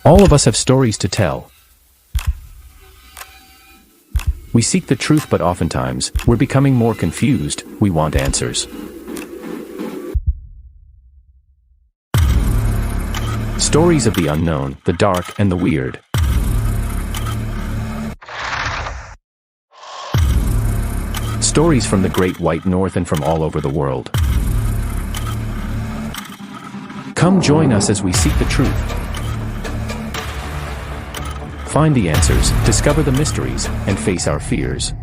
All of us have stories to tell. We seek the truth, but oftentimes, we're becoming more confused. We want answers. Stories of the unknown, the dark, and the weird. Stories from the Great White North and from all over the world. Come join us as we seek the truth. Find the answers, discover the mysteries, and face our fears.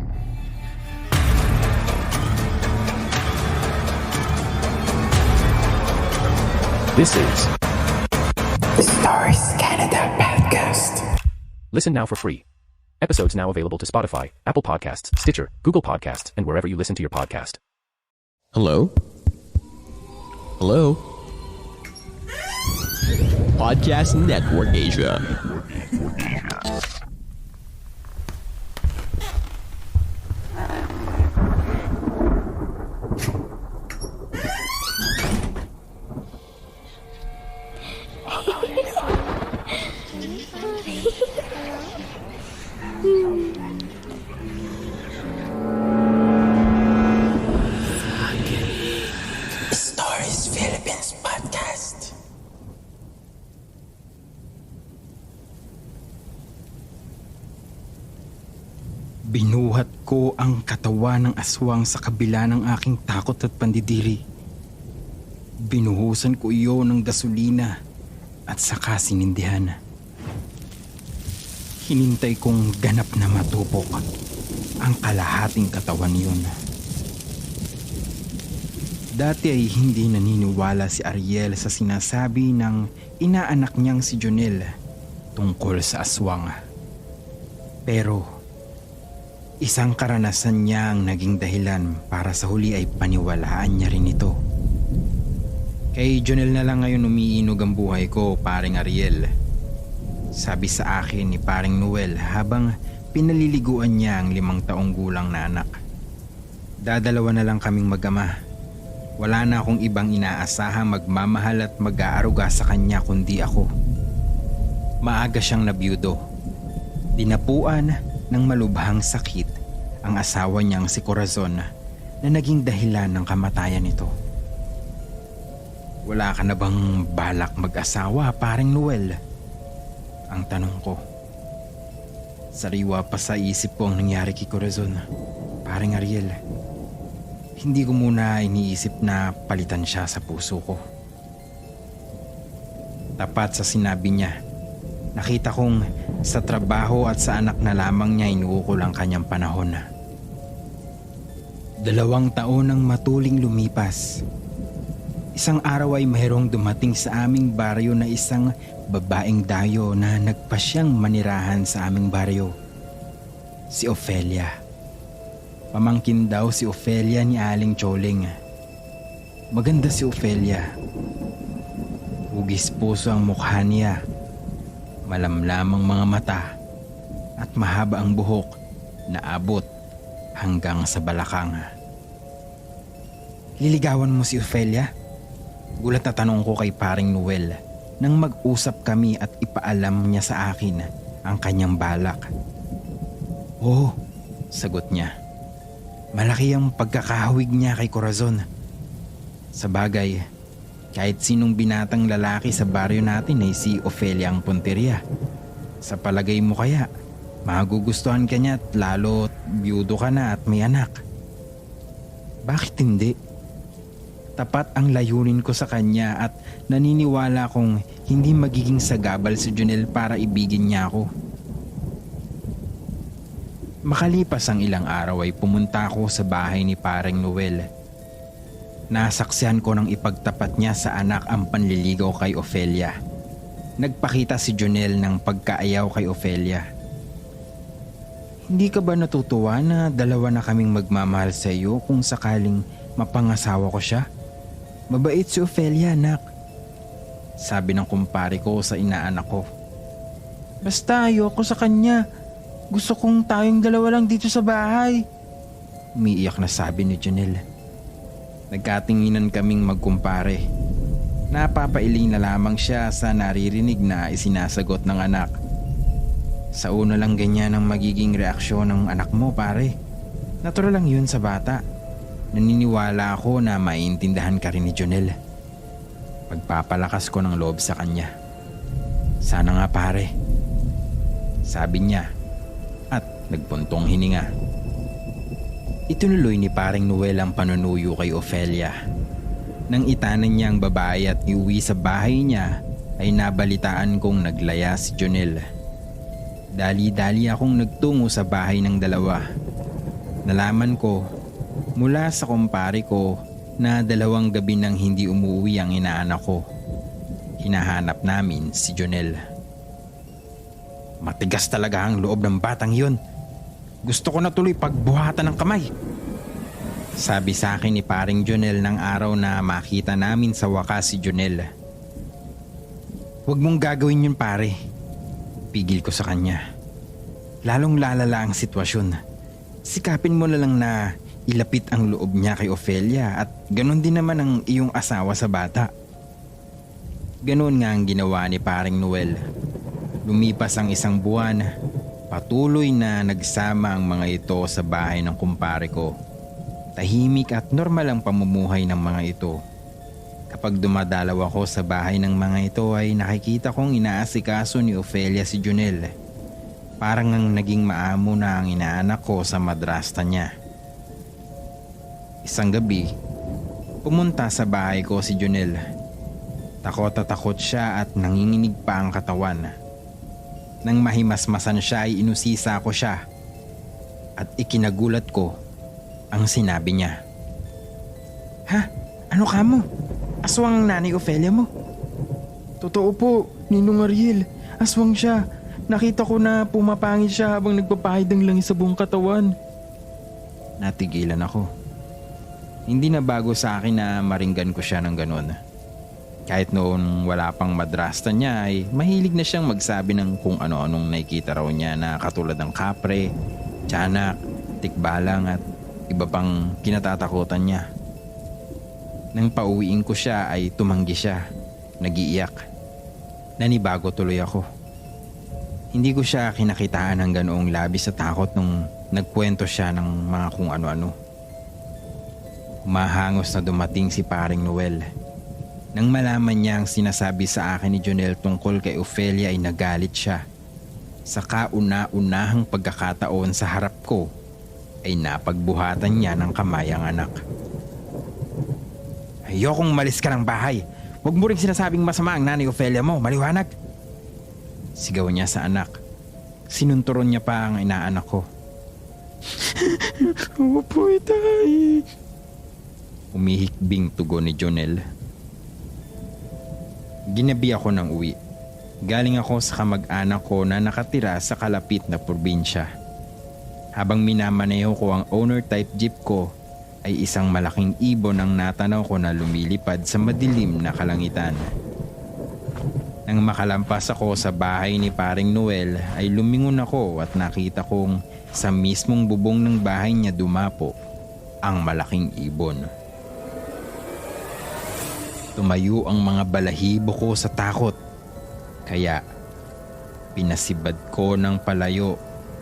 This is The Stories Canada Podcast. Listen now for free. Episodes now available to Spotify, Apple Podcasts, Stitcher, Google Podcasts, and wherever you listen to your podcast. Hello? Hello? Podcast Network Asia. Stories Philippines Podcast. Binuhat ko ang katawan ng aswang sa kabila ng aking takot at pandidiri. Binuhusan ko iyon ng gasolina at saka sinindihan. Hinintay kong ganap na matupok ang kalahating katawan yun. Dati ay hindi naniniwala si Ariel sa sinasabi ng inaanak niyang si Jonel tungkol sa aswang. Pero isang karanasan niya ang naging dahilan para sa huli ay paniwalaan niya rin ito. Kay Jonel na lang ngayon umiinog ang buhay ko, paring Ariel. Sabi sa akin ni paring Noel habang pinaliliguan niya ang 5 taong gulang na anak. Dadalawa na lang kaming mag-ama. Wala na akong ibang inaasahang magmamahal at mag-aaruga sa kanya kundi ako. Maaga siyang nabiyudo. Dinapuan ng malubhang sakit ang asawa niyang si Corazon na naging dahilan ng kamatayan nito. Wala ka na bang balak mag-asawa, paring Noel? Ang tanong ko. Sariwa pa sa isip ko ang nangyari kay Corazon, paring Ariel. Hindi ko muna iniisip na palitan siya sa puso ko. Tapat sa sinabi niya, nakita kong sa trabaho at sa anak na lamang niya inuukol ang kanyang panahon. 2 taon ang matuling lumipas. Isang araw ay mayroong dumating sa aming baryo na isang babaeng dayo na nagpasyang manirahan sa aming baryo. Si Ofelia. Pamangkin daw si Ofelia ni Aling Choling. Maganda si Ofelia. Hugis puso ang mukha niya. Malamlamang mga mata at mahaba ang buhok na abot hanggang sa balakang. Liligawan mo si Ofelia? Gulat na tanong ko kay paring Noel nang mag-usap kami at ipaalam niya sa akin ang kanyang balak. Oo, sagot niya. Malaki ang pagkakahawig niya kay Corazon. Sa bagay, kahit sinong binatang lalaki sa baryo natin ay si Ofelia ang punteriya. Sa palagay mo kaya, magugustuhan ka niya at lalo't biyudo ka na at may anak. Bakit hindi? Tapat ang layunin ko sa kanya at naniniwala kong hindi magiging sagabal si Jonel para ibigin niya ako. Makalipas ang ilang araw ay pumunta ako sa bahay ni paring Noel. Nasaksihan ko ng ipagtapat niya sa anak ang panliligaw kay Ofelia. Nagpakita si Jonel ng pagkaayaw kay Ofelia. Hindi ka ba natutuwa na 2 na kaming magmamahal sa iyo kung sakaling mapangasawa ko siya? Mabait si Ofelia, anak. Sabi ng kumpare ko sa inaanak ko. Basta ayoko sa kanya. Gusto kong tayong 2 lang dito sa bahay. Umiiyak na sabi ni Jonel. Nagkatinginan kaming magkumpare. Napapailing na lamang siya sa naririnig na isinasagot ng anak. Sa una lang ganyan ang magiging reaksyon ng anak mo, pare. Natural lang yun sa bata. Naniniwala ako na maintindahan ka rin ni Jonel. Pagpapalakas ko ng loob sa kanya. Sana nga, pare. Sabi niya at nagpuntong hininga. Itinuloy ni paring Noel ang panunuyo kay Ofelia. Nang itanan niya ang babae at iuwi sa bahay niya, ay nabalitaan kong naglaya si Jonel. Dali-dali akong nagtungo sa bahay ng dalawa. Nalaman ko mula sa kumpare ko na 2 gabi nang hindi umuwi ang inaanak ko. Hinahanap namin si Jonel. Matigas talaga ang loob ng batang yun. Gusto ko na tuloy pagbuhatan ng kamay. Sabi sa akin ni paring Jonel ng araw na makita namin sa wakas si Jonel. Huwag mong gagawin yun, pare. Pigil ko sa kanya. Lalong lalala ang sitwasyon. Sikapin mo na lang na ilapit ang loob niya kay Ofelia at ganon din naman ang iyong asawa sa bata. Ganon nga ang ginawa ni paring Noel. Lumipas ang 1 buwan, patuloy na nagsama ang mga ito sa bahay ng kumpare ko. Tahimik at normal ang pamumuhay ng mga ito. Kapag dumadalaw ako sa bahay ng mga ito ay nakikita kong inaasikaso ni Ofelia si Jonel. Parang ang naging maamo na ang inaanak ko sa madrasta niya. Isang gabi, pumunta sa bahay ko si Jonel. Takot siya at nanginginig pa ang katawan. Nang mahimasmasan siya ay inusisa ko siya at ikinagulat ko ang sinabi niya. Ha? Ano ka mo? Aswang ang nanay Ofelia mo? Totoo po, Ninong Ariel. Aswang siya. Nakita ko na pumapangit siya habang nagpapahid ng langis sa buong katawan. Natigilan ako. Hindi na bago sa akin na maringgan ko siya ng ganon. Kahit noon wala pang madrasta niya ay mahilig na siyang magsabi ng kung ano-anong nakikita raw niya na katulad ng kapre, tiyanak, tikbalang at iba pang kinatatakutan niya. Nang pauwiin ko siya ay tumanggi siya, nagiiyak. Nanibago tuloy ako. Hindi ko siya kinakitaan ng ganoong labis sa takot nung nagkwento siya ng mga kung ano-ano. Humahangos na dumating si paring Noel. Nang malaman niya ang sinasabi sa akin ni Jonel tungkol kay Ofelia ay nagalit siya. Sa kauna-unahang pagkakataon sa harap ko ay napagbuhatan niya ng kamay ang anak. Ayokong malis ka ng bahay. Huwag mo rin sinasabing masama ang nanay Ofelia mo, maliwanag. Sigaw niya sa anak. Sinunturon niya pa ang inaanak ko. Opo, itay. Umihikbing tugon ni Jonel. Ginabi ako ng uwi. Galing ako sa kamag-anak ko na nakatira sa kalapit na probinsya. Habang minamaneho ko ang owner type jeep ko, ay isang malaking ibon ang natanaw ko na lumilipad sa madilim na kalangitan. Nang makalampas ako sa bahay ni paring Noel ay lumingon ako at nakita kong sa mismong bubong ng bahay niya dumapo ang malaking ibon. Tumayo ang mga balahibo ko sa takot, kaya pinasibad ko ng palayo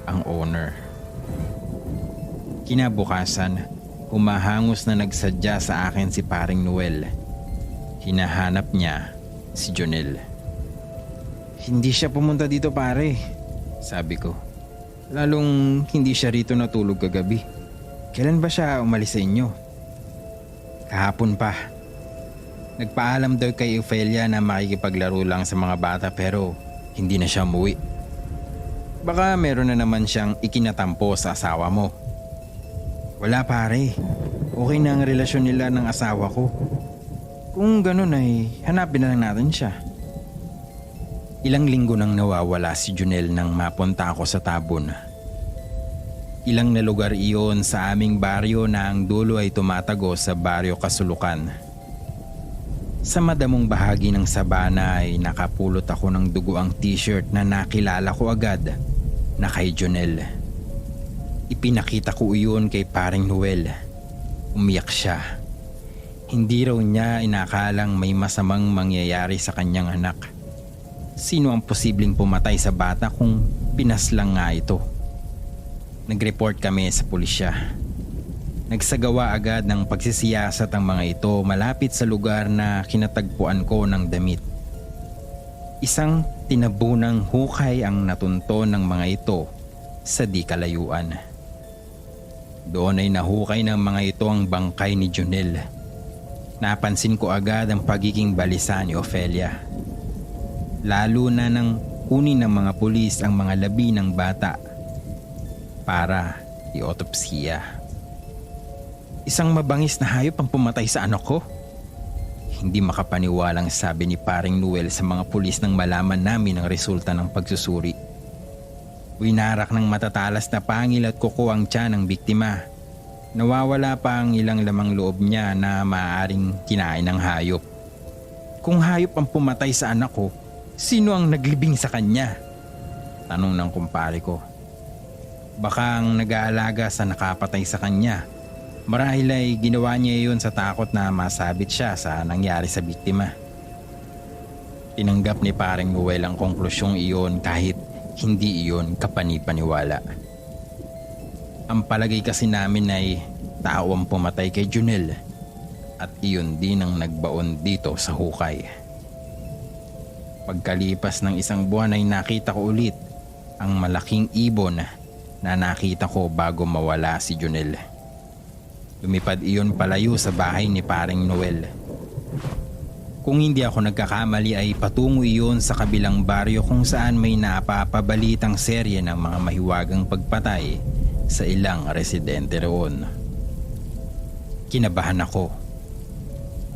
ang owner. Kinabukasan, humahangos na nagsadya sa akin si paring Noel. Hinahanap niya si Jonel. Hindi siya pumunta dito, pare, sabi ko. Lalong hindi siya rito natulog kagabi. Kailan ba siya umalis sa inyo? Kahapon pa. Nagpaalam daw kay Ofelia na makikipaglaro lang sa mga bata pero hindi na siya umuwi. Baka meron na naman siyang ikinatampo sa asawa mo. Wala, pare. Okay na ang relasyon nila ng asawa ko. Kung ganun ay hanapin na lang natin siya. Ilang linggo nang nawawala si Jonel nang mapunta ako sa Tabon. Ilang na lugar iyon sa aming baryo na ang dulo ay tumatago sa baryo Kasulukan. Sa madamong bahagi ng sabana ay nakapulot ako ng duguang t-shirt na nakilala ko agad na kay Jonel. Ipinakita ko iyon kay paring Noel. Umiyak siya. Hindi raw niya inakalang may masamang mangyayari sa kanyang anak. Sino ang posibleng pumatay sa bata kung pinaslang nga ito? Nag-report kami sa pulisya. Nagsagawa agad ng pagsisiyasat ang mga ito malapit sa lugar na kinatagpuan ko ng damit. Isang tinabunang hukay ang natunton ng mga ito sa di kalayuan. Doon ay nahukay ng mga ito ang bangkay ni Jonel. Napansin ko agad ang pagiging balisa ni Ofelia. Lalo na nang kunin ng mga pulis ang mga labi ng bata para i-autopsiya. Isang mabangis na hayop ang pumatay sa anak ko. Hindi makapaniwalang sabi ni Paring Noel sa mga pulis nang malaman namin ang resulta ng pagsusuri. Winarak ng matatalas na pangil at kuko ang tiyan ng biktima. Nawawala pa ang ilang lamang loob niya na maaaring kinain ng hayop. Kung hayop ang pumatay sa anak ko, sino ang naglibing sa kanya? Tanong ng kumpare ko. Baka ang nag-aalaga sa nakapatay sa kanya. Marahil ay ginawa niya iyon sa takot na masabit siya sa nangyari sa biktima. Tinanggap ni Paring Noel ang konklusyong iyon kahit hindi iyon kapani-paniwala. Ang palagay kasi namin ay tao ang pumatay kay Jonel at iyon din ang nagbaon dito sa hukay. Pagkalipas ng isang buwan ay nakita ko ulit ang malaking ibon na nakita ko bago mawala si Jonel. Lumipad iyon palayo sa bahay ni Paring Noel. Kung hindi ako nagkakamali ay patungo iyon sa kabilang baryo kung saan may napapabalitang serye ng mga mahiwagang pagpatay sa ilang residente roon. Kinabahan ako.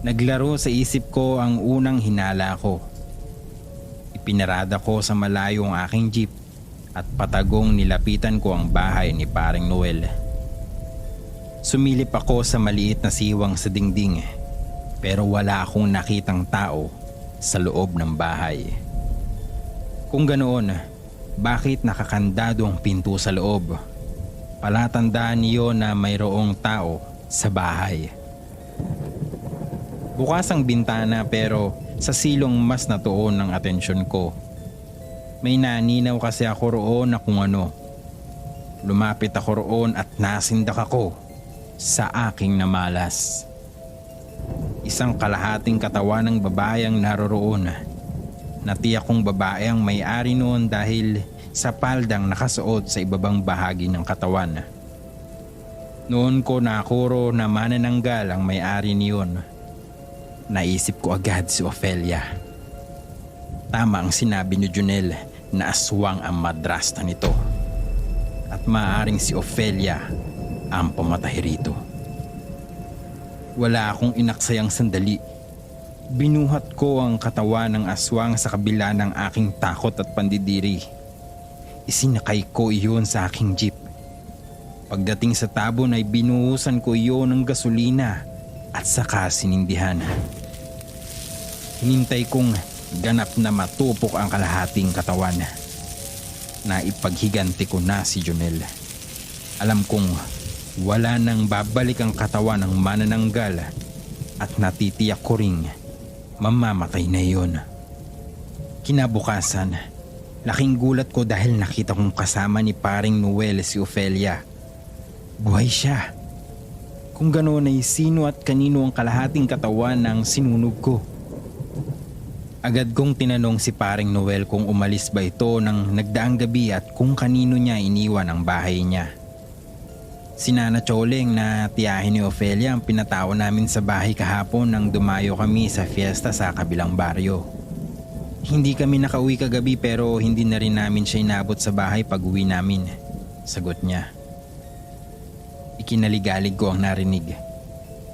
Naglaro sa isip ko ang unang hinala ko. Ipinarada ko sa malayo ang aking jeep at patagong nilapitan ko ang bahay ni Paring Noel. Sumilip ako sa maliit na siwang sa dingding pero wala akong nakitang tao sa loob ng bahay. Kung ganoon, bakit nakakandado ang pinto sa loob? Palatandaan niyo na mayroong tao sa bahay. Bukas ang bintana pero sa silong mas natuon ang atensyon ko. May naninaw kasi ako roon na kung ano. Lumapit ako roon at nasindak ako sa aking namalas. Isang kalahating katawan ng babae ang naroroon. Natiyak kong babae ang may-ari noon dahil sa paldang nakasuot sa ibabang bahagi ng katawan. Noon ko nakuro na manananggal ang may-ari niyon. Naisip ko agad si Ofelia. Tama ang sinabi ni Jonel na aswang ang madrasta nito. At maaaring si Ofelia ang pumatay rito. Wala akong inaksayang sandali. Binuhat ko ang katawan ng aswang sa kabila ng aking takot at pandidiri. Isinakay ko iyon sa aking jeep. Pagdating sa tabon ay binuhusan ko iyon ng gasolina at saka sinindihan. Hinintay kong ganap na matupok ang kalahating katawan. Naipaghiganti ko na si Jonel. Alam kong wala nang babalik ang katawan ng manananggal at natitiyak ko ring mamamatay na iyon. Kinabukasan, laking gulat ko dahil nakita kong kasama ni Paring Noel si Ofelia. Buhay siya. Kung ganoon ay sino at kanino ang kalahating katawan ng sinunog ko? Agad kong tinanong si Paring Noel kung umalis ba ito ng nagdaang gabi at kung kanino niya iniwan ang bahay niya. Si Nana Choleng na tiyahin ni Ofelia ang pinatawa namin sa bahay kahapon nang dumayo kami sa fiesta sa kabilang baryo. Hindi kami nakauwi kagabi pero hindi na rin namin siya inabot sa bahay pag uwi namin. Sagot niya. Ikinaligalig ko ang narinig.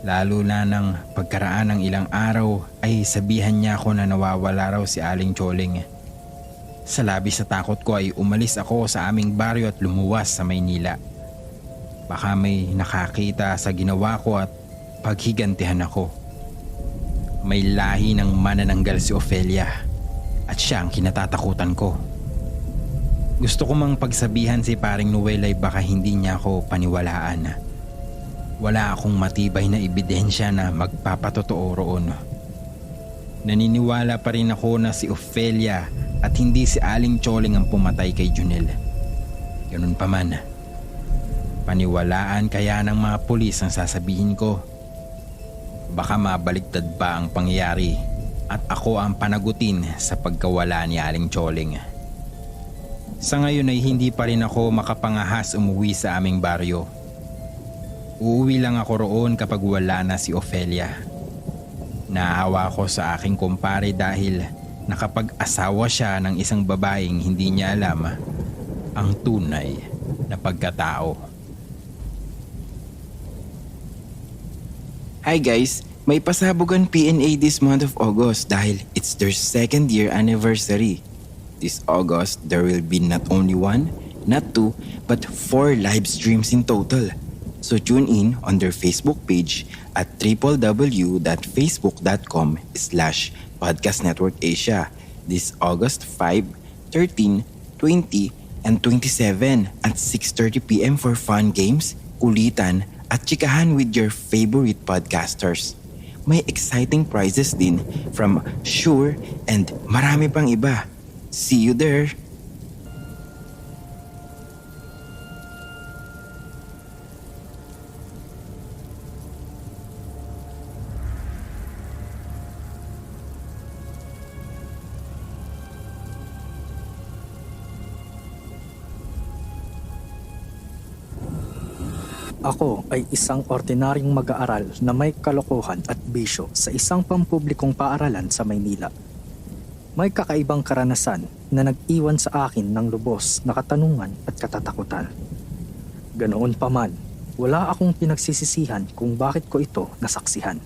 Lalo na nang pagkaraan ng ilang araw ay sabihan niya ako na nawawala raw si Aling Choleng. Sa labis sa takot ko ay umalis ako sa aming baryo at lumuwas sa Maynila. Baka may nakakita sa ginawa ko at paghigantihan ako. May lahi ng manananggal si Ofelia at siya ang kinatatakutan ko. Gusto ko mang pagsabihan si Paring Noel ay baka hindi niya ako paniwalaan. Wala akong matibay na ebidensya na magpapatotoo roon. Naniniwala pa rin ako na si Ofelia at hindi si Aling Choling ang pumatay kay Junel. Ganun pa man, paniwalaan kaya ng mga pulis ang sasabihin ko? Baka mabaligtad pa ang pangyayari at ako ang panagutin sa pagkawala ni Aling Choling. Sa ngayon ay hindi pa rin ako makapangahas umuwi sa aming baryo. Uuwi lang ako roon kapag wala na si Ofelia. Naawa ko sa aking kumpare dahil nakapag-asawa siya ng isang babaeng hindi niya alam ang tunay na pagkatao. Hi guys, may pasabugan PNA this month of August dahil it's their 2nd year anniversary. This August, there will be not only 1, not 2, but 4 live streams in total. So tune in on their Facebook page at www.facebook.com/podcastnetworkasia this August 5, 13, 20, and 27 at 6:30 p.m. for fun games, kulitan, at chikahan with your favorite podcasters. May exciting prizes din from Shure and marami pang iba. See you there! Ako ay isang ordinaryong mag-aaral na may kalokohan at bisyo sa isang pampublikong paaralan sa Maynila. May kakaibang karanasan na nag-iwan sa akin ng lubos na katanungan at katatakutan. Ganoon pa man, wala akong pinagsisisihan kung bakit ko ito nasaksihan.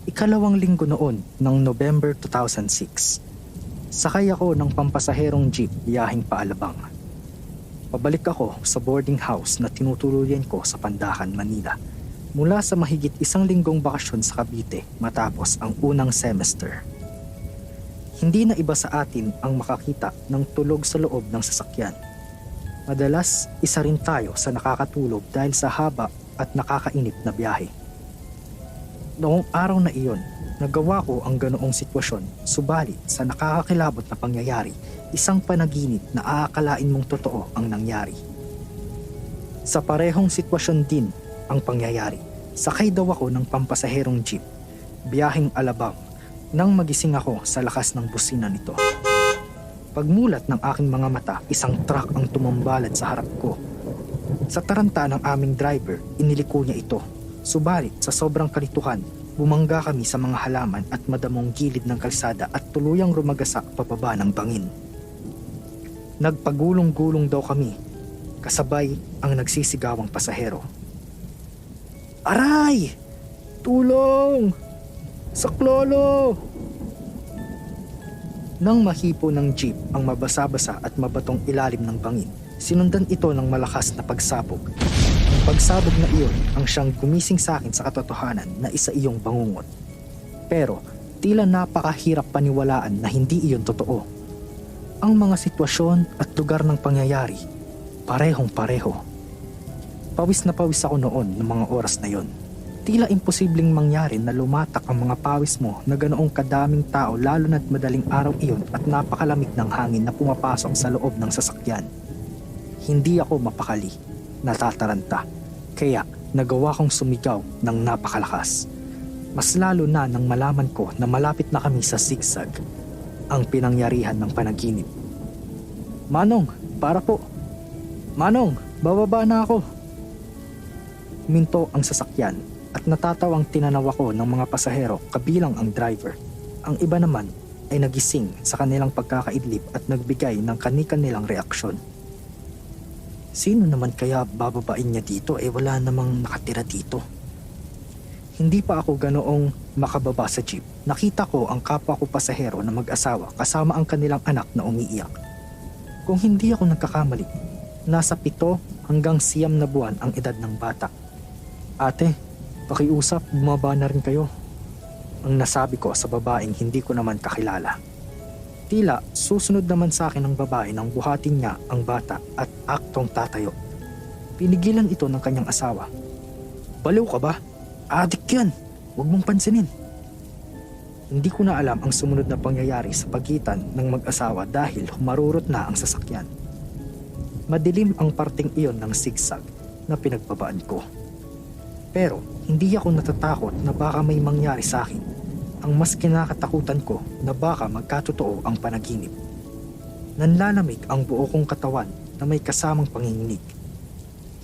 Ikalawang linggo noon ng November 2006, sakay ako ng pampasaherong jeep biyaheng paalabang. Pabalik ako sa boarding house na tinutuluyan ko sa Pandakan, Manila mula sa mahigit 1 linggong bakasyon sa Cavite matapos ang unang semester. Hindi na iba sa atin ang makakita ng tulog sa loob ng sasakyan. Madalas, isa rin tayo sa nakakatulog dahil sa haba at nakakainip na biyahe. Noong araw na iyon, nagawa ko ang ganoong sitwasyon, subalit sa nakakakilabot na pangyayari, isang panaginip na aakalain mong totoo ang nangyari. Sa parehong sitwasyon din ang pangyayari, sakay daw ako ng pampasaherong jeep, biyaheng Alabang, nang magising ako sa lakas ng busina nito. Pagmulat ng aking mga mata, isang truck ang tumambalad sa harap ko. Sa taranta ng aming driver, iniliko niya ito. Subalit sa sobrang kalituhan, bumangga kami sa mga halaman at madamong gilid ng kalsada at tuluyang rumagasak pababa ng bangin. Nagpagulong-gulong daw kami, kasabay ang nagsisigawang pasahero. Aray! Tulong! Saklolo! Nang mahipo ng jeep ang mabasa-basa at mabatong ilalim ng bangin, sinundan ito ng malakas na pagsabog. Ang pagsabog na iyon ang siyang gumising sa akin sa katotohanan na isa iyong bangungot. Pero tila napakahirap paniwalaan na hindi iyon totoo. Ang mga sitwasyon at lugar ng pangyayari, parehong-pareho. Pawis na pawis ako noon ng mga oras na yon. Tila imposibleng mangyari na lumatak ang mga pawis mo na ganoong kadaming tao lalo na't madaling araw iyon at napakalamig ng hangin na pumapasok sa loob ng sasakyan. Hindi ako mapakali, natataranta, kaya nagawa kong sumigaw ng napakalakas. Mas lalo na nang malaman ko na malapit na kami sa zigzag, ang pinangyarihan ng panaginip. Manong, para po. Manong, bababa na ako. Minto ang sasakyan at natatawang tinanaw ako ng mga pasahero kabilang ang driver. Ang iba naman ay nagising sa kanilang pagkakaidlip at nagbigay ng kani-kanilang reaksyon. Sino naman kaya bababain niya dito wala namang nakatira dito? Hindi pa ako ganoong makababa sa jeep. Nakita ko ang kapwa ko pasahero na mag-asawa kasama ang kanilang anak na umiiyak. Kung hindi ako nagkakamali, nasa 7 hanggang 9 na buwan ang edad ng bata. Ate, pakiusap, bumaba na rin kayo. Ang nasabi ko sa babaeng hindi ko naman kakilala. Tila susunod naman sa akin ng babae nang buhatin niya ang bata at aktong tatayo. Pinigilan ito ng kanyang asawa. Baliw ka ba? Adik yan. Huwag mong pansinin. Hindi ko na alam ang sumunod na pangyayari sa pagitan ng mag-asawa dahil humarurot na ang sasakyan. Madilim ang parting iyon ng sigsag na pinagbabaan ko. Pero hindi ako natatakot na baka may mangyari sa akin. Ang mas kinakatakutan ko na baka magkatotoo ang panaginip. Nanlalamig ang buo kong katawan na may kasamang panginginig.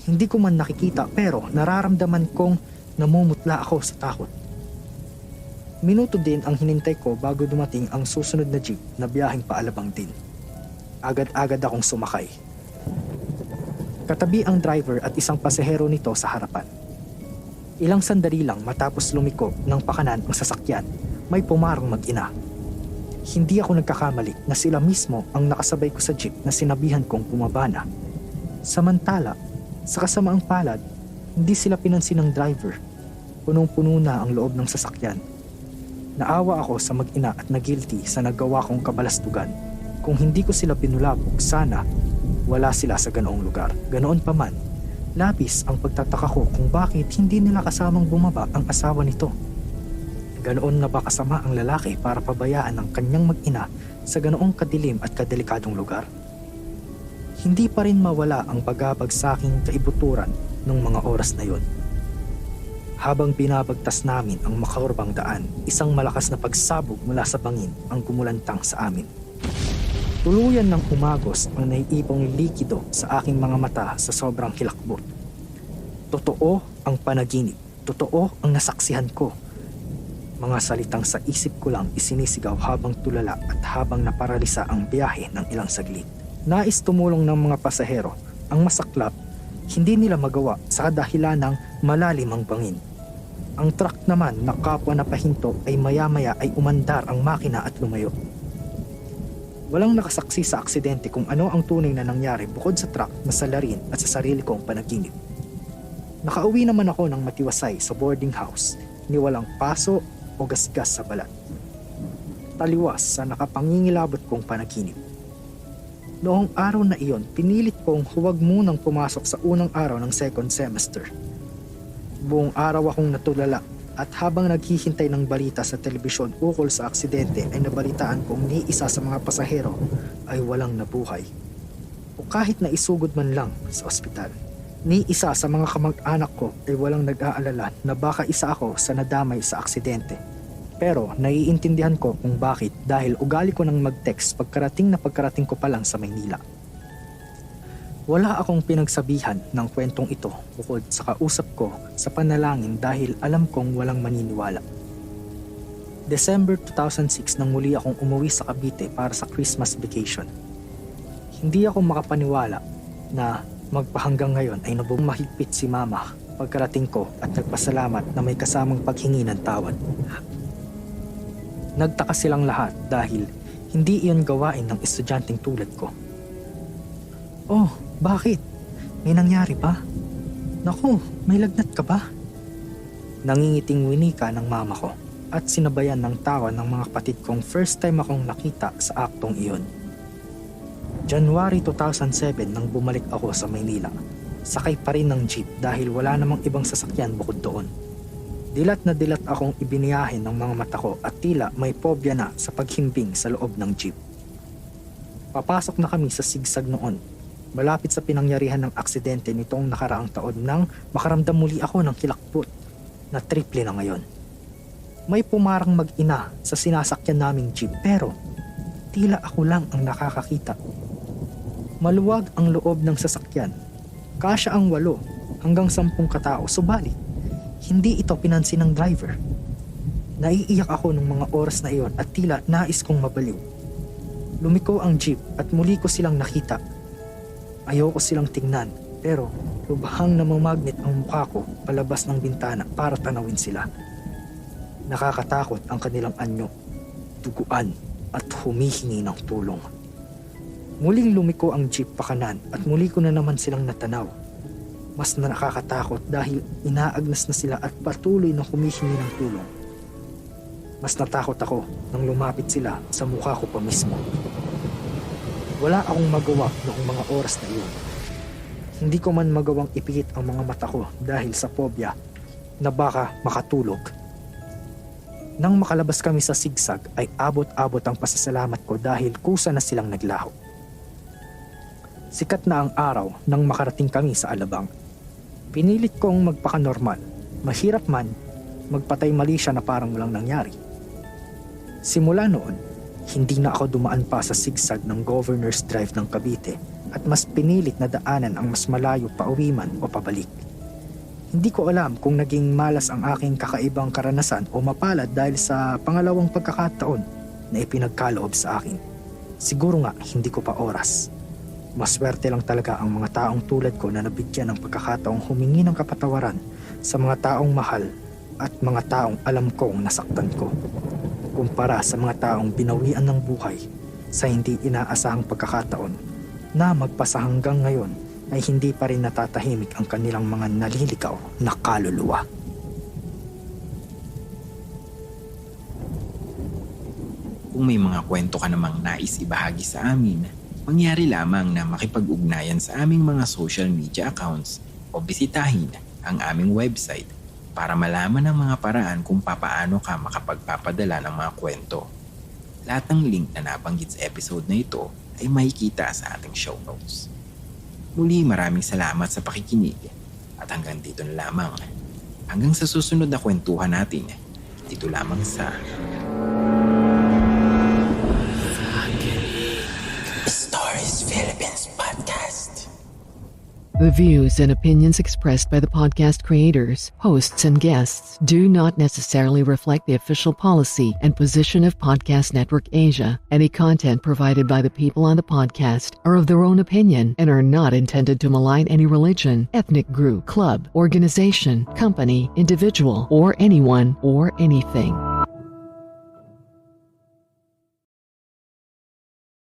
Hindi ko man nakikita pero nararamdaman kong namumutla ako sa takot. Minuto din ang hinintay ko bago dumating ang susunod na jeep na biyaheng paalabang din. Agad-agad akong sumakay. Katabi ang driver at isang pasahero nito sa harapan. Ilang sandali lang matapos lumiko ng pakanan ang sasakyan, may pumarang mag-ina. Hindi ako nagkakamali na sila mismo ang nakasabay ko sa jeep na sinabihan kong bumaba na. Samantala, sa kasamaang palad, hindi sila pinansin ng driver. Punong-puno na ang loob ng sasakyan. Naawa ako sa mag-ina at nagilty sa nagawa kong kabalastugan. Kung hindi ko sila pinulabog, sana wala sila sa ganoong lugar. Ganoon pa man, labis ang pagtataka ko kung bakit hindi nila kasamang bumaba ang asawa nito. Ganoon na ba kasama ang lalaki para pabayaan ang kanyang mag-ina sa ganoong kadilim at kadelikadong lugar? Hindi pa rin mawala ang pagabag sa aking kaibuturan ng mga oras na yon. Habang binabagtas namin ang makakurbang daan, isang malakas na pagsabog mula sa bangin ang gumulantang sa amin. Tuluyan ng umagos ang naiipong likido sa aking mga mata sa sobrang hilakbot. Totoo ang panaginip, totoo ang nasaksihan ko. Mga salitang sa isip ko lang isinisigaw habang tulala at habang naparalisa ang biyahe ng ilang saglit. Nais tumulong ng mga pasahero, ang masaklap, hindi nila magawa sa kadahilan ng malalim ang bangin. Ang truck naman na kapwa na pahinto ay maya-maya ay umandar ang makina at lumayo. Walang nakasaksi sa aksidente kung ano ang tunay na nangyari bukod sa truck na salarin at sa sarili kong panaginip. Nakauwi naman ako ng matiwasay sa boarding house, ni walang paso o gasgas sa balat. Taliwas sa nakapangingilabot kong panaginip. Noong araw na iyon, pinilit kong huwag munang pumasok sa unang araw ng second semester. Buong araw akong natulala at habang naghihintay ng balita sa telebisyon ukol sa aksidente ay nabalitaan kong ni isa sa mga pasahero ay walang nabuhay. O kahit na isugod man lang sa ospital. Ni isa sa mga kamag-anak ko ay walang nag-aalala na baka isa ako sa nadamay sa aksidente. Pero naiintindihan ko kung bakit dahil ugali ko nang mag-text pagkarating ko pa lang sa Maynila. Wala akong pinagsabihan ng kwentong ito bukod sa kausap ko sa panalangin dahil alam kong walang maniniwala. December 2006 nang muli akong umuwi sa Cavite para sa Christmas vacation. Hindi ako makapaniwala na magpahanggang ngayon ay nabumahigpit si Mama pagkarating ko at nagpasalamat na may kasamang paghingi ng tawad. Nagtaka silang lahat dahil hindi iyon gawain ng estudyanteng tulad ko. Oh, bakit? May nangyari ba? Naku, may lagnat ka ba? Nangingiting winika ng mama ko at sinabayan ng tawa ng mga kapatid kong first time akong nakita sa aktong iyon. January 2007 nang bumalik ako sa Maynila. Sakay pa rin ng jeep dahil wala namang ibang sasakyan bukod doon. Dilat na dilat akong ibiniyahin ng mga mata ko at tila may pobya na sa paghimbing sa loob ng jeep. Papasok na kami sa sigsag noon. Malapit sa pinangyarihan ng aksidente nitong nakaraang taon nang makaramdam muli ako ng kilakbot na triple na ngayon. May pumarang mag-ina sa sinasakyan naming jeep pero tila ako lang ang nakakakita. Maluwag ang loob ng sasakyan. Kasya ang 8 hanggang 10 katao subalit hindi ito pinansin ng driver. Naiiyak ako ng mga oras na iyon at tila nais kong mabaliw. Lumiko ang jeep at muli ko silang nakita. Ayoko silang tingnan pero lubhang namamagnet ang mukha ko palabas ng bintana para tanawin sila. Nakakatakot ang kanilang anyo, duguan at humihingi ng tulong. Muling lumiko ang jeep pakanan at muli ko na naman silang natanaw. Mas na nakakatakot dahil inaagnas na sila at patuloy na humihingi ng tulong. Mas natakot ako nang lumapit sila sa mukha ko pa mismo. Wala akong magawa noong mga oras na iyon. Hindi ko man magawang ipikit ang mga mata ko dahil sa pobya na baka makatulog. Nang makalabas kami sa sigsag ay abot-abot ang pasasalamat ko dahil kusa na silang naglaho. Sikat na ang araw nang makarating kami sa Alabang. Pinilit kong magpaka-normal. Mahirap man, magpatay mali siya na parang walang nangyari. Simula noon, hindi na ako dumaan pa sa sigsag ng Governor's Drive ng Cavite at mas pinilit na daanan ang mas malayo pa uwi man o pabalik. Hindi ko alam kung naging malas ang aking kakaibang karanasan o mapalad dahil sa pangalawang pagkakataon na ipinagkaloob sa akin. Siguro nga hindi ko pa oras. Maswerte lang talaga ang mga taong tulad ko na nabigyan ng pagkakataong humingi ng kapatawaran sa mga taong mahal at mga taong alam kong nasaktan ko. Kumpara sa mga taong binawian ng buhay sa hindi inaasahang pagkakataon na magpasa hanggang ngayon ay hindi pa rin natatahimik ang kanilang mga naliligaw na kaluluwa. Kung may mga kwento ka namang nais ibahagi sa amin, mangyari lamang na makipag-ugnayan sa aming mga social media accounts o bisitahin ang aming website para malaman ang mga paraan kung papaano ka makapagpapadala ng mga kwento. Lahat ng link na nabanggit sa episode na ito ay makikita sa ating show notes. Muli maraming salamat sa pakikinig at hanggang dito na lamang. Hanggang sa susunod na kwentuhan natin dito lamang sa Stories Philippines Podcast. The views and opinions expressed by the podcast creators, hosts, and guests do not necessarily reflect the official policy and position of Podcast Network Asia. Any content provided by the people on the podcast are of their own opinion and are not intended to malign any religion, ethnic group, club, organization, company, individual, or anyone or anything.